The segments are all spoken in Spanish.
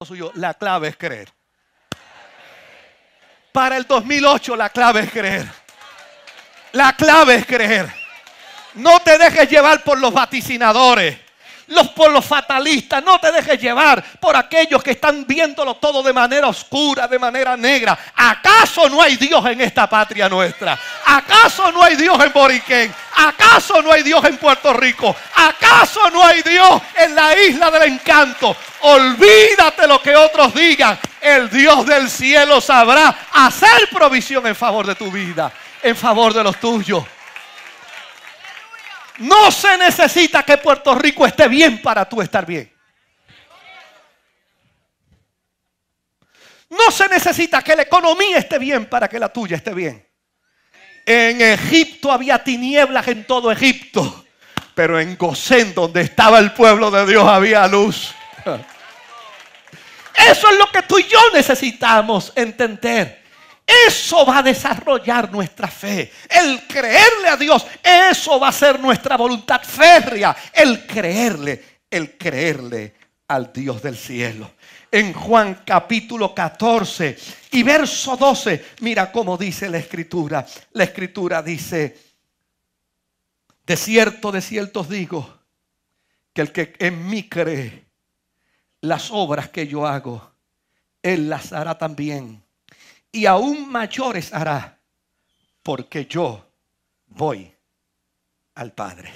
suyo, la clave es creer. Para el 2008 la clave es creer. La clave es creer. No te dejes llevar por los vaticinadores, por los fatalistas. No te dejes llevar por aquellos que están viéndolo todo de manera oscura, de manera negra. ¿Acaso no hay Dios en esta patria nuestra? ¿Acaso no hay Dios en Boriquén? ¿Acaso no hay Dios en Puerto Rico? ¿Acaso no hay Dios en la isla del encanto? Olvídate lo que otros digan. El Dios del cielo sabrá hacer provisión en favor de tu vida, en favor de los tuyos. No se necesita que Puerto Rico esté bien para tú estar bien. No se necesita que la economía esté bien para que la tuya esté bien. En Egipto había tinieblas en todo Egipto, pero en Gosén, donde estaba el pueblo de Dios, había luz. Eso es lo que tú y yo necesitamos entender. Eso va a desarrollar nuestra fe. El creerle a Dios, eso va a ser nuestra voluntad férrea. El creerle al Dios del cielo. En Juan capítulo 14 y verso 12, mira cómo dice la Escritura. La Escritura dice: de cierto os digo, que el que en mí cree, las obras que yo hago, él las hará también. Y aún mayores hará, porque yo voy al Padre.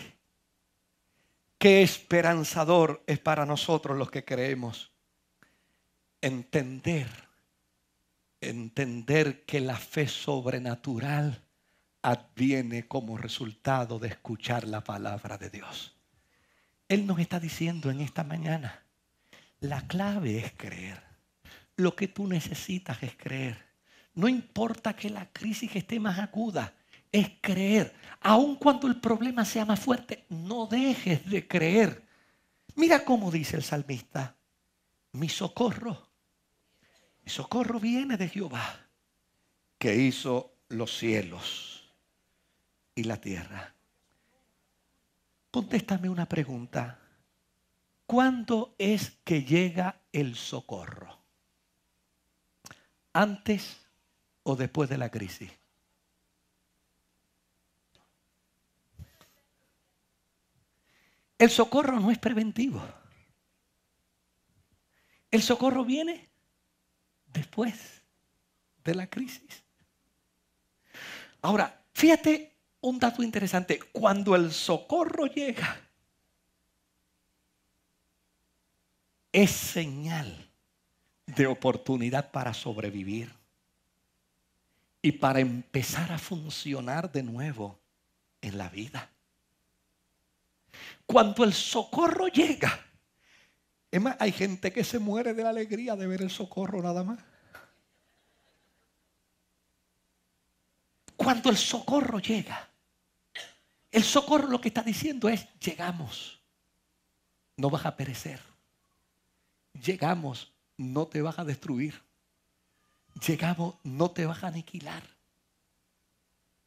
Qué esperanzador es para nosotros los que creemos entender que la fe sobrenatural adviene como resultado de escuchar la palabra de Dios. Él nos está diciendo en esta mañana, la clave es creer. Lo que tú necesitas es creer. No importa que la crisis esté más aguda, es creer. Aun cuando el problema sea más fuerte, no dejes de creer. Mira cómo dice el salmista: mi socorro viene de Jehová, que hizo los cielos y la tierra. Contéstame una pregunta. ¿Cuándo es que llega el socorro? ¿Antes o después de la crisis? El socorro no es preventivo. El socorro viene después de la crisis. Ahora, fíjate un dato interesante. Cuando el socorro llega, es señal de oportunidad para sobrevivir y para empezar a funcionar de nuevo en la vida. Cuando el socorro llega, es más, hay gente que se muere de la alegría de ver el socorro nada más. Cuando el socorro llega, el socorro lo que está diciendo es: llegamos, no vas a perecer. Llegamos, no te vas a destruir. Llegamos, no te vas a aniquilar.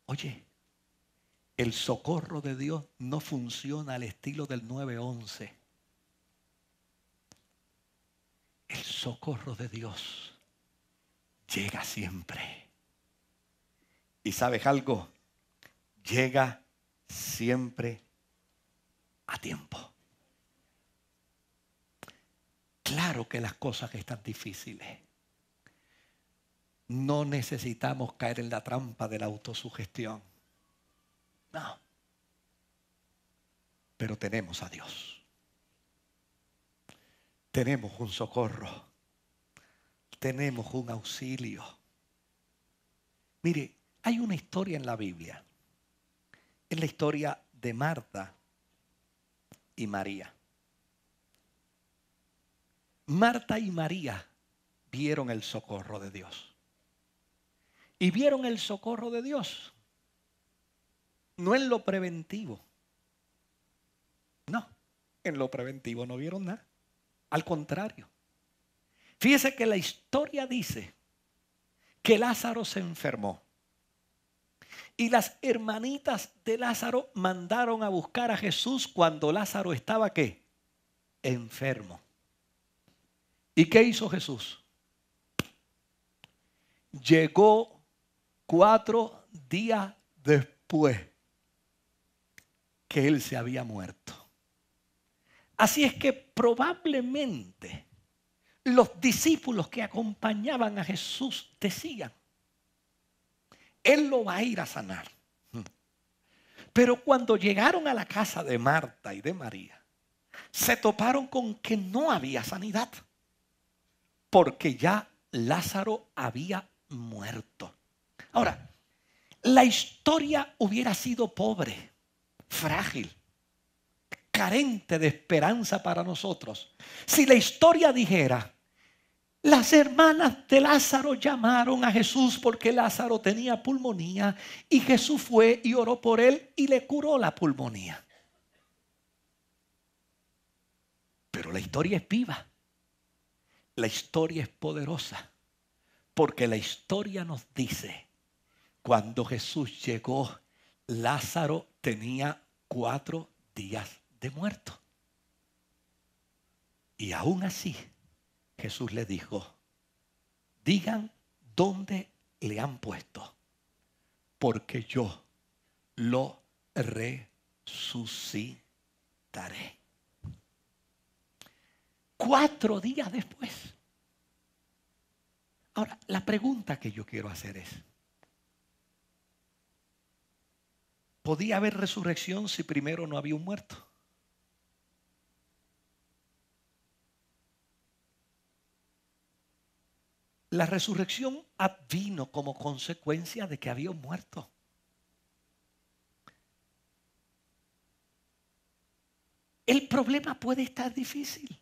Oye, el socorro de Dios no funciona al estilo del 911. El socorro de Dios llega siempre. ¿Y sabes algo? Llega siempre a tiempo. Claro que las cosas están difíciles. No necesitamos caer en la trampa de la autosugestión. No. Pero tenemos a Dios. Tenemos un socorro. Tenemos un auxilio. Mire, hay una historia en la Biblia. Es la historia de Marta y María. Marta y María vieron el socorro de Dios. Y vieron el socorro de Dios no en lo preventivo. No, en lo preventivo no vieron nada. Al contrario. Fíjese que la historia dice que Lázaro se enfermó. Y las hermanitas de Lázaro mandaron a buscar a Jesús cuando Lázaro estaba ¿qué? Enfermo. ¿Y qué hizo Jesús? Llegó 4 días después que él se había muerto. Así es que probablemente los discípulos que acompañaban a Jesús decían, Él lo va a ir a sanar. Pero cuando llegaron a la casa de Marta y de María, se toparon con que no había sanidad, porque ya Lázaro había muerto. Ahora, la historia hubiera sido pobre, frágil, carente de esperanza para nosotros si la historia dijera: las hermanas de Lázaro llamaron a Jesús porque Lázaro tenía pulmonía y Jesús fue y oró por él y le curó la pulmonía. Pero la historia es viva, la historia es poderosa, porque la historia nos dice: cuando Jesús llegó, Lázaro tenía 4 días de muerto. Y aún así, Jesús le dijo: digan dónde le han puesto, porque yo lo resucitaré. 4 días después. Ahora, la pregunta que yo quiero hacer es: ¿podía haber resurrección si primero no había un muerto? La resurrección vino como consecuencia de que había un muerto. El problema puede estar difícil.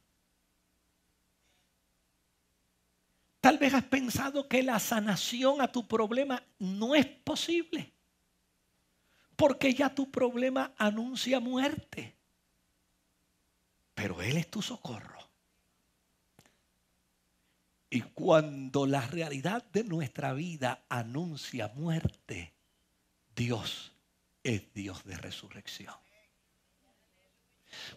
Tal vez has pensado que la sanación a tu problema no es posible, porque ya tu problema anuncia muerte. Pero Él es tu socorro. Y cuando la realidad de nuestra vida anuncia muerte, Dios es Dios de resurrección.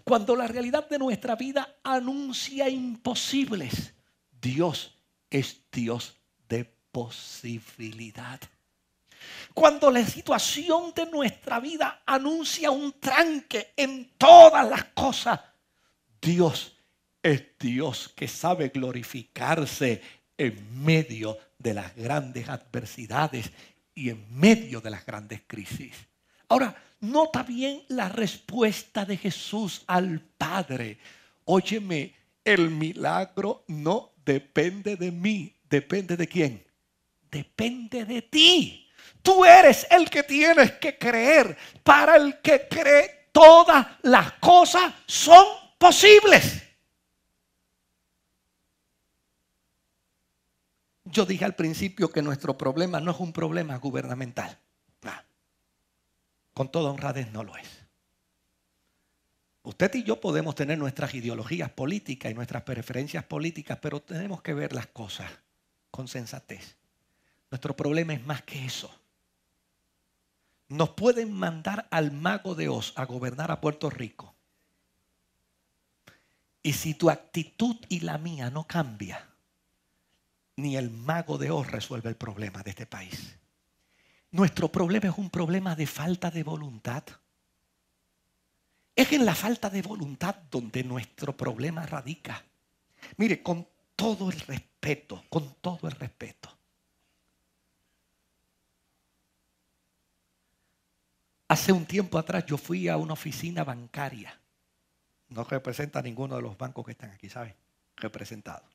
Cuando la realidad de nuestra vida anuncia imposibles, Dios es Dios de posibilidad. Cuando la situación de nuestra vida anuncia un tranque en todas las cosas, Dios es Dios que sabe glorificarse en medio de las grandes adversidades y en medio de las grandes crisis. Ahora, nota bien la respuesta de Jesús al Padre. Óyeme, el milagro no depende de mí. ¿Depende de quién? Depende de ti. Tú eres el que tienes que creer. Para el que cree, todas las cosas son posibles. Yo dije al principio que nuestro problema no es un problema gubernamental. No. Con toda honradez no lo es. Usted y yo podemos tener nuestras ideologías políticas y nuestras preferencias políticas, pero tenemos que ver las cosas con sensatez. Nuestro problema es más que eso. Nos pueden mandar al mago de Oz a gobernar a Puerto Rico. Y si tu actitud y la mía no cambia, ni el mago de Oz resuelve el problema de este país. Nuestro problema es un problema de falta de voluntad. Es en la falta de voluntad donde nuestro problema radica. Mire, con todo el respeto, hace un tiempo atrás yo fui a una oficina bancaria. No representa a ninguno de los bancos que están aquí, ¿saben? Representados.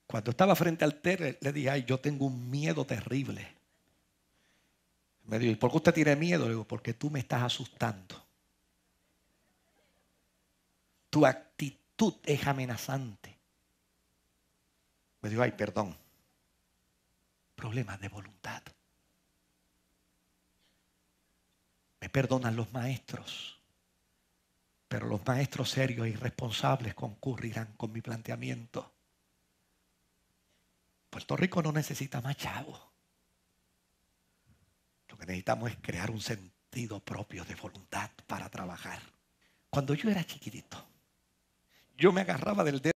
Cuando estaba frente al teller, le dije: ay, yo tengo un miedo terrible. Me dijo: ¿y por qué usted tiene miedo? Le digo: porque tú me estás asustando. Tu actitud es amenazante. Me dijo: ay, perdón. Problemas de voluntad. Me perdonan los maestros, pero los maestros serios e irresponsables concurrirán con mi planteamiento. Puerto Rico no necesita más chavos. Lo que necesitamos es crear un sentido propio de voluntad para trabajar. Cuando yo era chiquitito, yo me agarraba del dedo